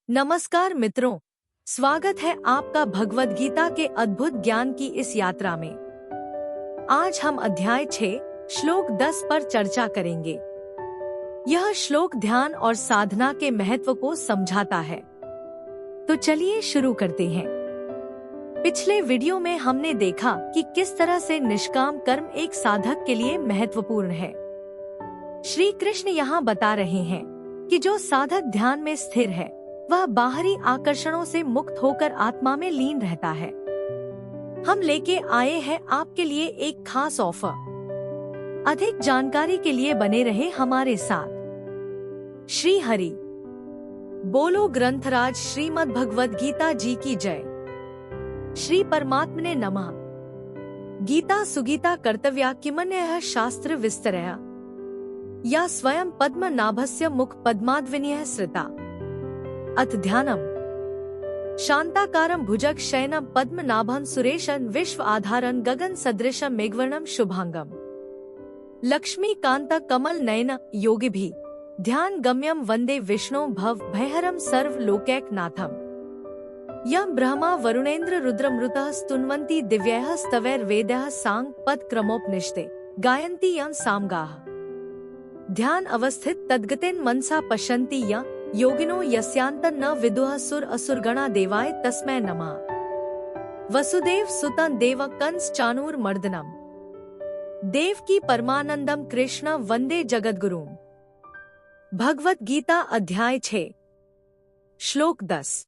नमस्कार मित्रों, स्वागत है आपका भगवद गीता के अद्भुत ज्ञान की इस यात्रा में। आज हम अध्याय 6 श्लोक 10 पर चर्चा करेंगे। यह श्लोक ध्यान और साधना के महत्व को समझाता है। तो चलिए शुरू करते हैं। पिछले वीडियो में हमने देखा कि किस तरह से निष्काम कर्म एक साधक के लिए महत्वपूर्ण है। श्री कृष्ण यहाँ बता रहे हैं कि जो साधक ध्यान में स्थिर है वह बाहरी आकर्षणों से मुक्त होकर आत्मा में लीन रहता है। हम लेके आए हैं आपके लिए एक खास ऑफर। अधिक जानकारी के लिए बने रहे हमारे साथ। श्री हरि बोलो। ग्रंथराज श्रीमद् भगवद गीता जी की जय। श्री परमात्मने नमः। गीता सुगीता कर्तव्या किमन्यः शास्त्र विस्तरया या स्वयं पद्म नाभस्य मुख पद्माद्विनीयः श्रिता। अथ ध्यानम शांताकारं भुजग शयनम पद्मनाभं सुरेशं विश्व आधारं गगन सदृशं मेघवर्णं शुभांगम लक्ष्मी कांत कमल नयन योगिभी ध्यान गम्यम वंदे विष्णु भव भयहरं सर्व लोकैकनाथम यं ब्रह्मा वरुणेन्द्र रुद्रमृतः स्तुन्वन्ति दिव्यैः स्तवैर्वेदैः सांग पद क्रमोपनिषदे गायन्ति यं सामगाः ध्यान अवस्थित तद्गतेन मनसा पश्यन्ति यं योगिनो यस्यांतं न विदुः सुर असुरगणा देवाय तस्मै नमः। वसुदेव सुतं देव कंस चाणूर मर्दनम देवकी परमानंदम कृष्ण वंदे जगद्गुरुम। भगवत गीता अध्याय 6 श्लोक 10।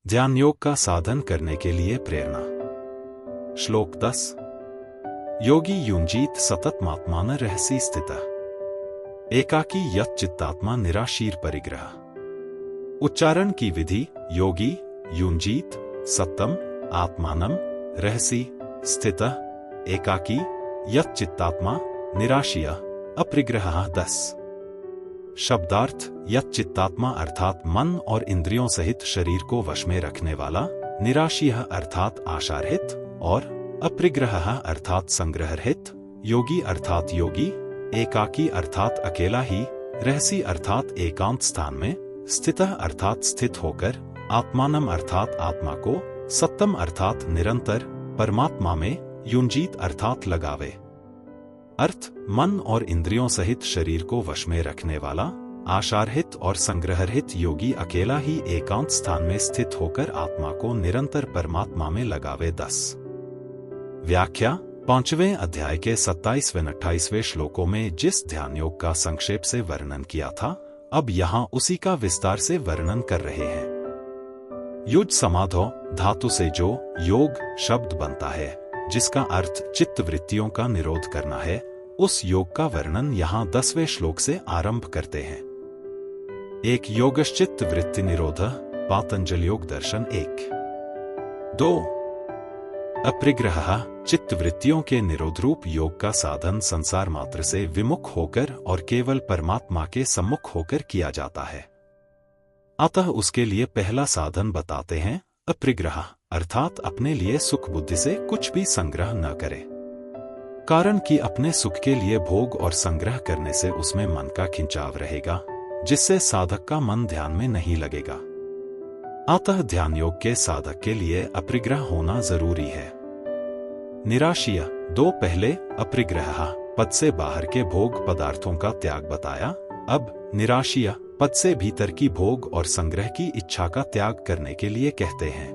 ध्यान योग का साधन करने के लिए प्रेरणा। श्लोक 10। योगी युंजीत सततमात्मान रहसी स्थितः एकाकी यत् चित्तात्मा निराशीर परिग्रह। उच्चारण की विधि। योगी युंजीत सत्तम आत्मानम रहसी स्थितः एकाकी यत् चित्तात्मा निराशीय अप्रिग्रहः 10। शब्दार्थ। यत् चित्तात्मा अर्थात मन और इंद्रियों सहित शरीर को वश में रखने वाला, निराशीय अर्थात आशारहित और अप्रिग्रहः अर्थात संग्रहरहित। योगी अर्थात योगी, एकाकी अर्थात अकेला ही, रहसी अर्थात एकांत स्थान में, स्थितः अर्थात स्थित होकर, आत्मानम अर्थात आत्मा को, सत्तम अर्थात निरंतर, परमात्मा में, युंजीत अर्थात लगावे। अर्थ। मन और इंद्रियों सहित शरीर को वश में रखने वाला, आशारहित और संग्रहरहित योगी अकेला ही एकांत स्थान में स्थित होकर आत्मा को निरंतर परमात्मा में लगावे। 10। व्याख्या। 5वें अध्याय के 27वें 28वें श्लोकों में जिस ध्यान योग का संक्षेप से वर्णन किया था, अब यहाँ उसी का विस्तार से वर्णन कर रहे हैं। युज समाधो धातु से जो योग शब्द बनता है, जिसका अर्थ चित्त वृत्तियों का निरोध करना है, उस योग का वर्णन यहाँ 10वें श्लोक से आरंभ करते हैं। एक योगश्चित्त वृत्ति निरोध पातंजल योग दर्शन 1। 2। अप्रिग्रह चित्त वृत्तियों के निरोध रूप योग का साधन संसार मात्र से विमुख होकर और केवल परमात्मा के सम्मुख होकर किया जाता है। अतः उसके लिए पहला साधन बताते हैं अप्रिग्रह, अर्थात अपने लिए सुख बुद्धि से कुछ भी संग्रह न करे। कारण कि अपने सुख के लिए भोग और संग्रह करने से उसमें मन का खिंचाव रहेगा, जिससे साधक का मन ध्यान में नहीं लगेगा। अतः ध्यान योग के साधक के लिए अप्रिग्रह होना जरूरी है। निराशीय। 2 पहले अप्रिग्रह पद से बाहर के भोग पदार्थों का त्याग बताया, अब निराशीय पद से भीतर की भोग और संग्रह की इच्छा का त्याग करने के लिए कहते हैं।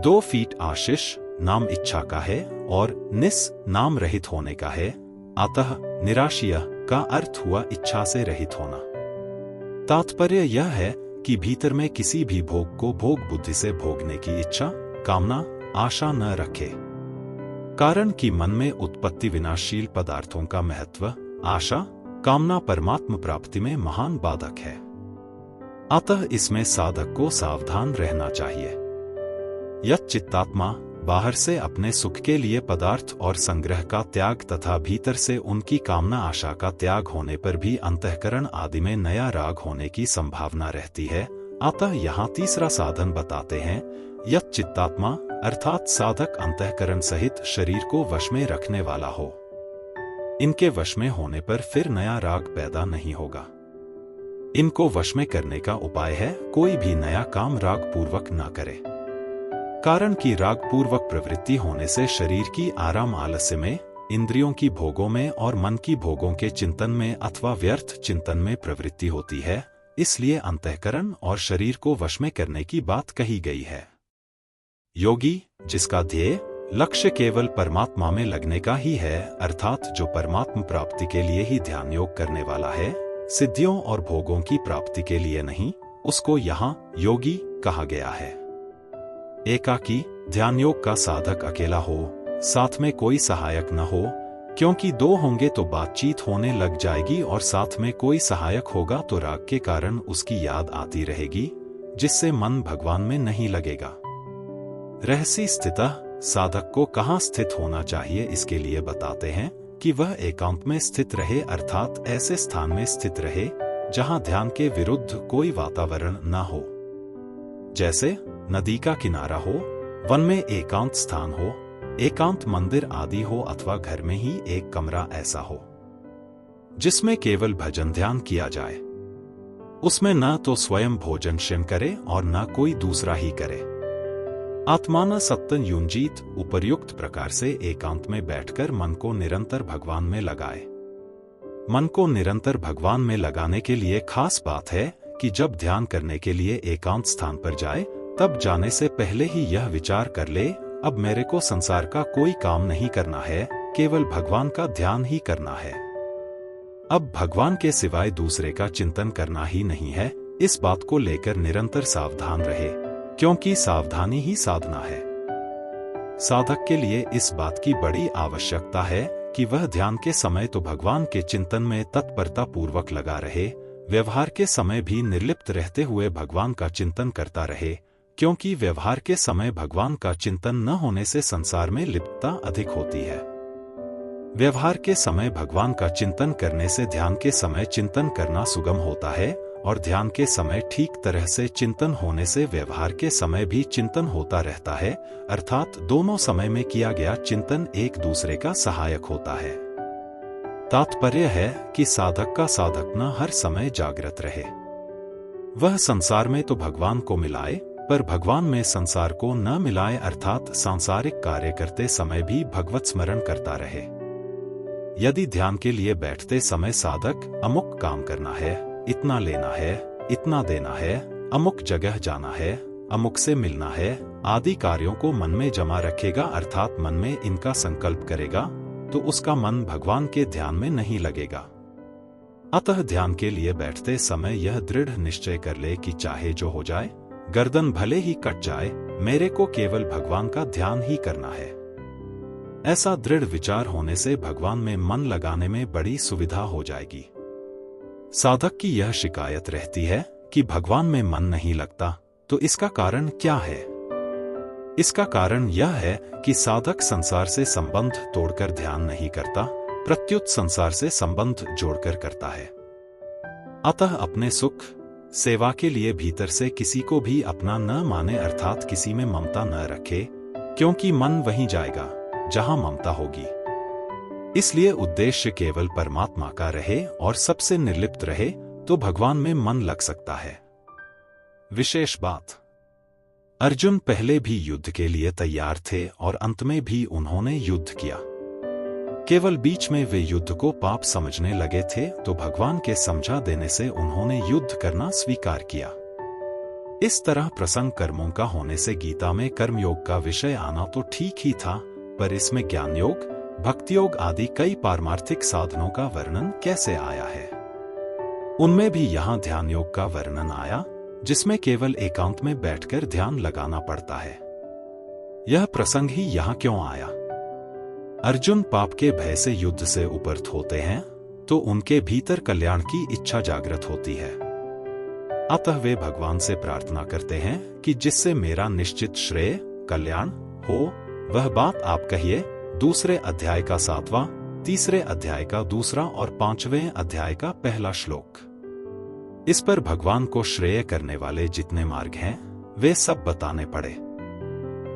2 फीट आशीष नाम इच्छा का है और निस नाम रहित होने का है। अतः निराशीय का अर्थ हुआ इच्छा से रहित होना। तात्पर्य यह है कि भीतर में किसी भी भोग को भोग बुद्धि से भोगने की इच्छा, कामना, आशा न रखे। कारण कि मन में उत्पत्ति विनाशशील पदार्थों का महत्व, आशा, कामना परमात्म प्राप्ति में महान बाधक है। अतः इसमें साधक को सावधान रहना चाहिए। यत् चित्तात्मा बाहर से अपने सुख के लिए पदार्थ और संग्रह का त्याग तथा भीतर से उनकी कामना आशा का त्याग होने पर भी अंतःकरण आदि में नया राग होने की संभावना रहती है। अतः यहाँ तीसरा साधन बताते हैं यत् चित्तात्मा, अर्थात साधक अंतःकरण सहित शरीर को वश में रखने वाला हो। इनके वश में होने पर फिर नया राग पैदा नहीं होगा। इनको वश में करने का उपाय है कोई भी नया काम रागपूर्वक न करे। कारण कि रागपूर्वक प्रवृत्ति होने से शरीर की आराम आलस्य में, इंद्रियों की भोगों में और मन की भोगों के चिंतन में अथवा व्यर्थ चिंतन में प्रवृत्ति होती है। इसलिए अंतःकरण और शरीर को वश में करने की बात कही गई है। योगी, जिसका ध्येय लक्ष्य केवल परमात्मा में लगने का ही है, अर्थात जो परमात्मा प्राप्ति के लिए ही ध्यान योग करने वाला है, सिद्धियों और भोगों की प्राप्ति के लिए नहीं, उसको यहाँ योगी कहा गया है। एकाकी ध्यान योग का साधक अकेला हो, साथ में कोई सहायक न हो, क्योंकि दो होंगे तो बातचीत होने लग जाएगी और साथ में कोई सहायक होगा तो राग के कारण उसकी याद आती रहेगी, जिससे मन भगवान में नहीं लगेगा। रहसी स्थितः साधक को कहाँ स्थित होना चाहिए इसके लिए बताते हैं कि वह एकांत में स्थित रहे, अर्थात ऐसे स्थान में स्थित रहे जहाँ ध्यान के विरुद्ध कोई वातावरण न हो। जैसे नदी का किनारा हो, वन में एकांत स्थान हो, एकांत मंदिर आदि हो अथवा घर में ही एक कमरा ऐसा हो जिसमें केवल भजन ध्यान किया जाए। उसमें न तो स्वयं भोजन शयन करे और न कोई दूसरा ही करे। आत्माना सत्तन युंजीत उपर्युक्त प्रकार से एकांत में बैठकर मन को निरंतर भगवान में लगाए। मन को निरंतर भगवान में लगाने के लिए खास बात है कि जब ध्यान करने के लिए एकांत स्थान पर जाए तब जाने से पहले ही यह विचार कर ले, अब मेरे को संसार का कोई काम नहीं करना है, केवल भगवान का ध्यान ही करना है। अब भगवान के सिवाय दूसरे का चिंतन करना ही नहीं है। इस बात को लेकर निरंतर सावधान रहे, क्योंकि सावधानी ही साधना है। साधक के लिए इस बात की बड़ी आवश्यकता है कि वह ध्यान के समय तो भगवान के चिंतन में तत्परता पूर्वक लगा रहे, व्यवहार के समय भी निर्लिप्त रहते हुए भगवान का चिंतन करता रहे, क्योंकि व्यवहार के समय भगवान का चिंतन न होने से संसार में लिप्तता अधिक होती है। व्यवहार के समय भगवान का चिंतन करने से ध्यान के समय चिंतन करना सुगम होता है, और ध्यान के समय ठीक तरह से चिंतन होने से व्यवहार के समय भी चिंतन होता रहता है, अर्थात दोनों समय में किया गया चिंतन एक दूसरे का सहायक होता है। तात्पर्य है कि साधक का साधकना हर समय जागृत रहे। वह संसार में तो भगवान को मिलाए, पर भगवान में संसार को न मिलाए, अर्थात सांसारिक कार्य करते समय भी भगवत स्मरण करता रहे। यदि ध्यान के लिए बैठते समय साधक अमुक काम करना है, इतना लेना है, इतना देना है, अमुक जगह जाना है, अमुक से मिलना है आदि कार्यों को मन में जमा रखेगा, अर्थात मन में इनका संकल्प करेगा, तो उसका मन भगवान के ध्यान में नहीं लगेगा। अतः ध्यान के लिए बैठते समय यह दृढ़ निश्चय कर ले कि चाहे जो हो जाए, गर्दन भले ही कट जाए, मेरे को केवल भगवान का ध्यान ही करना है। ऐसा दृढ़ विचार होने से भगवान में मन लगाने में बड़ी सुविधा हो जाएगी। साधक की यह शिकायत रहती है कि भगवान में मन नहीं लगता, तो इसका कारण क्या है? इसका कारण यह है कि साधक संसार से संबंध तोड़कर ध्यान नहीं करता, प्रत्युत संसार से संबंध जोड़कर करता है। अतः अपने सुख सेवा के लिए भीतर से किसी को भी अपना न माने, अर्थात किसी में ममता न रखे, क्योंकि मन वहीं जाएगा जहां ममता होगी। इसलिए उद्देश्य केवल परमात्मा का रहे और सबसे निर्लिप्त रहे, तो भगवान में मन लग सकता है। विशेष बात, अर्जुन पहले भी युद्ध के लिए तैयार थे और अंत में भी उन्होंने युद्ध किया। केवल बीच में वे युद्ध को पाप समझने लगे थे, तो भगवान के समझा देने से उन्होंने युद्ध करना स्वीकार किया। इस तरह प्रसंग कर्मों का होने से गीता में कर्मयोग का विषय आना तो ठीक ही था, पर इसमें ज्ञान योग, भक्ति योग आदि कई पारमार्थिक साधनों का वर्णन कैसे आया है? उनमें भी यहाँ ध्यान योग का वर्णन आया, जिसमें केवल एकांत में बैठकर ध्यान लगाना पड़ता है। यह प्रसंग ही यहाँ क्यों आया? अर्जुन पाप के भय से युद्ध से उपरत होते हैं, तो उनके भीतर कल्याण की इच्छा जागृत होती है। अतः वे भगवान से प्रार्थना करते हैं कि जिससे मेरा निश्चित श्रेय कल्याण हो, वह बात आप कहिए। दूसरे अध्याय का 7वां, तीसरे अध्याय का 2 और 5वें अध्याय का 1 श्लोक। इस पर भगवान को श्रेय करने वाले जितने मार्ग हैं, वे सब बताने पड़े।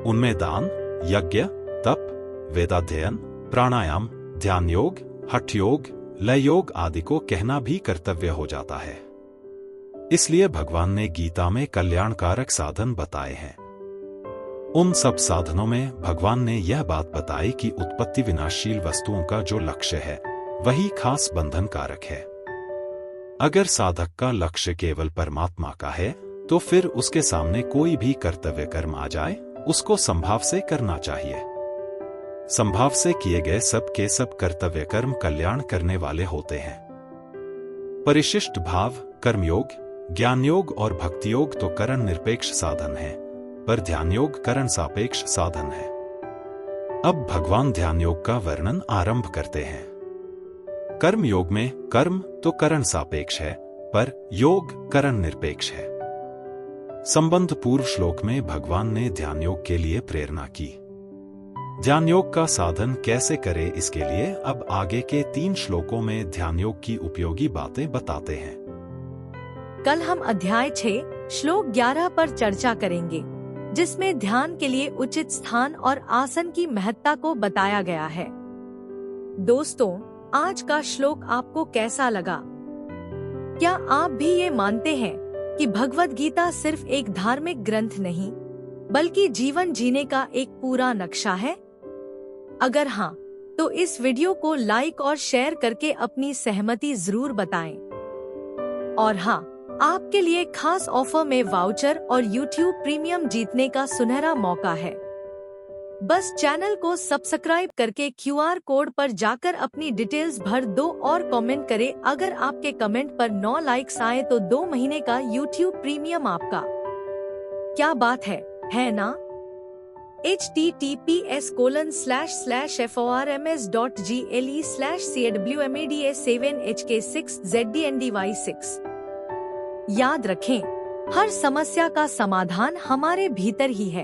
उनमें दान, यज्ञ, तप, वेदाध्ययन, प्राणायाम, ध्यान योग, हठ योग, लय योग आदि को कहना भी कर्तव्य हो जाता है। इसलिए भगवान ने गीता में कल्याणकारक साधन बताए हैं। उन सब साधनों में भगवान ने यह बात बताई कि उत्पत्ति विनाशशील वस्तुओं का जो लक्ष्य है वही खास बंधन कारक है। अगर साधक का लक्ष्य केवल परमात्मा का है तो फिर उसके सामने कोई भी कर्तव्य कर्म आ जाए उसको संभाव से करना चाहिए। संभाव से किए गए सब के सब कर्तव्य कर्म कल्याण करने वाले होते हैं। परिशिष्ट भाव, कर्मयोग, ज्ञान योग और भक्ति योग तो करण निरपेक्ष साधन है, पर ध्यान योग करण सापेक्ष साधन है। अब भगवान ध्यान योग का वर्णन आरंभ करते हैं। कर्म योग में कर्म तो करण सापेक्ष है, पर योग करण निरपेक्ष है। संबंध पूर्व श्लोक में भगवान ने ध्यान योग के लिए प्रेरणा की। ध्यान योग का साधन कैसे करें, इसके लिए अब आगे के 3 श्लोकों में ध्यान योग की उपयोगी बातें बताते हैं। कल हम अध्याय 6 श्लोक 11 पर चर्चा करेंगे, जिसमें ध्यान के लिए उचित स्थान और आसन की महत्ता को बताया गया है। दोस्तों, आज का श्लोक आपको कैसा लगा? क्या आप भी ये मानते हैं कि भगवद गीता सिर्फ एक धार्मिक ग्रंथ नहीं, बल्कि जीवन जीने का एक पूरा नक्शा है? अगर हाँ, तो इस वीडियो को लाइक और शेयर करके अपनी सहमति जरूर बताएं। और हाँ, आपके लिए खास ऑफर में वाउचर और YouTube प्रीमियम जीतने का सुनहरा मौका है। बस चैनल को सब्सक्राइब करके QR कोड पर जाकर अपनी डिटेल्स भर दो और कमेंट करें। अगर आपके कमेंट पर 9 लाइक्स आए तो 2 महीने का YouTube प्रीमियम आपका। क्या बात है ना? https://forms.gle/cwmada7hk6zdndy6। याद रखें, हर समस्या का समाधान हमारे भीतर ही है।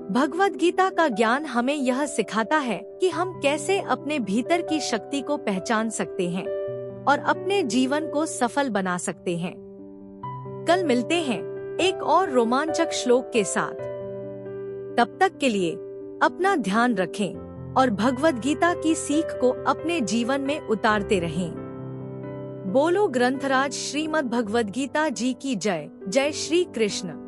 भगवद गीता का ज्ञान हमें यह सिखाता है कि हम कैसे अपने भीतर की शक्ति को पहचान सकते हैं और अपने जीवन को सफल बना सकते हैं। कल मिलते हैं एक और रोमांचक श्लोक के साथ। तब तक के लिए अपना ध्यान रखें और भगवद गीता की सीख को अपने जीवन में उतारते रहें। बोलो ग्रंथराज श्रीमद् भगवद गीता जी की जय। जय श्री कृष्ण।